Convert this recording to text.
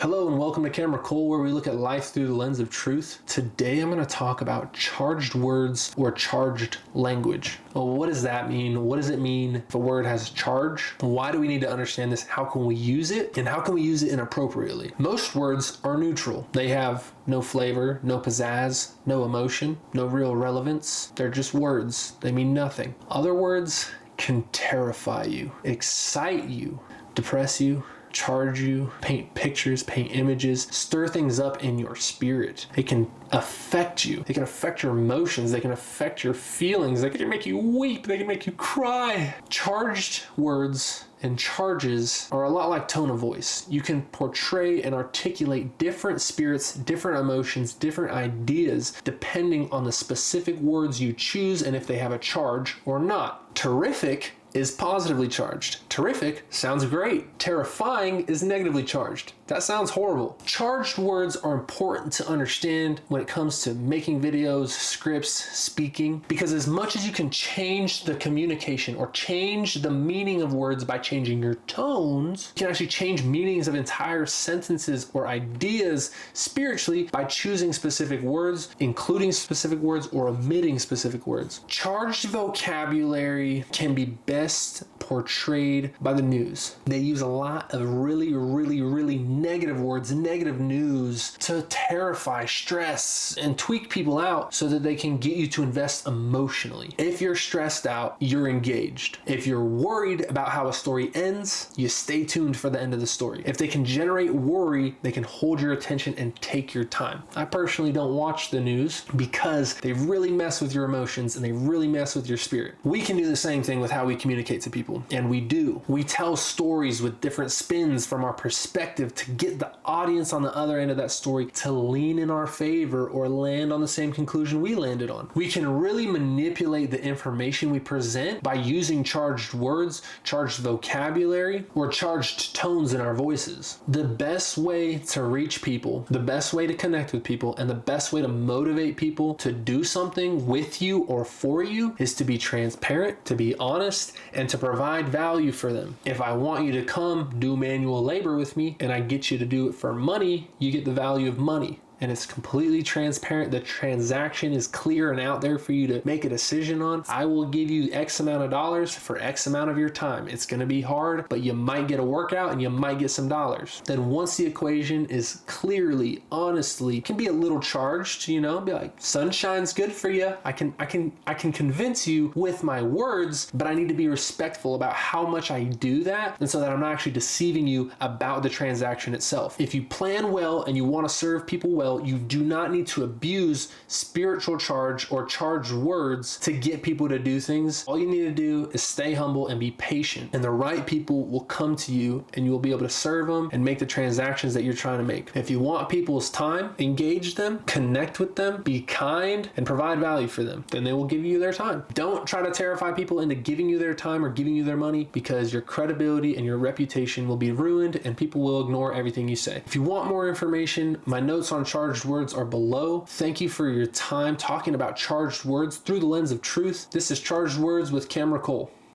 Hello and welcome to Camera Cole, where we look at life through the lens of truth. Today I'm going to talk about charged words or charged language. Well, what does that mean? What does it mean if a word has charge? Why do we need to understand this? How can we use it? And how can we use it inappropriately? Most words are neutral. They have no flavor, no pizzazz, no emotion, no real relevance. They're just words. They mean nothing. Other words can terrify you, excite you, depress you, charge you, paint pictures, paint images, stir things up in your spirit. It can affect you. They can affect your emotions. They can affect your feelings. They can make you weep. They can make you cry. Charged words and charges are a lot like tone of voice. You can portray and articulate different spirits, different emotions, different ideas, depending on the specific words you choose and if they have a charge or not. Terrific is positively charged. Terrific sounds great. Terrifying is negatively charged. That sounds horrible. Charged words are important to understand when it comes to making videos, scripts, speaking, because as much as you can change the communication or change the meaning of words by changing your tones, you can actually change meanings of entire sentences or ideas spiritually by choosing specific words, including specific words, or omitting specific words. Charged vocabulary can be best portrayed by the news. They use a lot of really negative words, negative news to terrify, stress, and tweak people out so that they can get you to invest emotionally. If you're stressed out, you're engaged. If you're worried about how a story ends, you stay tuned for the end of the story. If they can generate worry, they can hold your attention and take your time. I personally don't watch the news because they really mess with your emotions and they really mess with your spirit. We can do the same thing with how we communicate to people, and we do. We tell stories with different spins from our perspective to get the audience on the other end of that story to lean in our favor or land on the same conclusion we landed on. We can really manipulate the information we present by using charged words, charged vocabulary, or charged tones in our voices. The best way to reach people, the best way to connect with people, and the best way to motivate people to do something with you or for you is to be transparent, to be honest, and to provide value for them. If I want you to come do manual labor with me and I get you to do it for money, you get the value of money. And it's completely transparent. The transaction is clear and out there for you to make a decision on. I will give you X amount of dollars for X amount of your time. It's going to be hard, but you might get a workout and you might get some dollars. Then once the equation is clearly, honestly, can be a little charged, be like, sunshine's good for you. I can convince you with my words, but I need to be respectful about how much I do that, and so that I'm not actually deceiving you about the transaction itself. If you plan well and you want to serve people well, you do not need to abuse spiritual charge or charged words to get people to do things. All you need to do is stay humble and be patient, and the right people will come to you and you will be able to serve them and make the transactions that you're trying to make. If you want people's time, engage them, connect with them, be kind, and provide value for them. Then they will give you their time. Don't try to terrify people into giving you their time or giving you their money, because your credibility and your reputation will be ruined and people will ignore everything you say. If you want more information, my notes on charged words are below. Thank you for your time talking about charged words through the lens of truth. This is Charged Words with Camera Cole.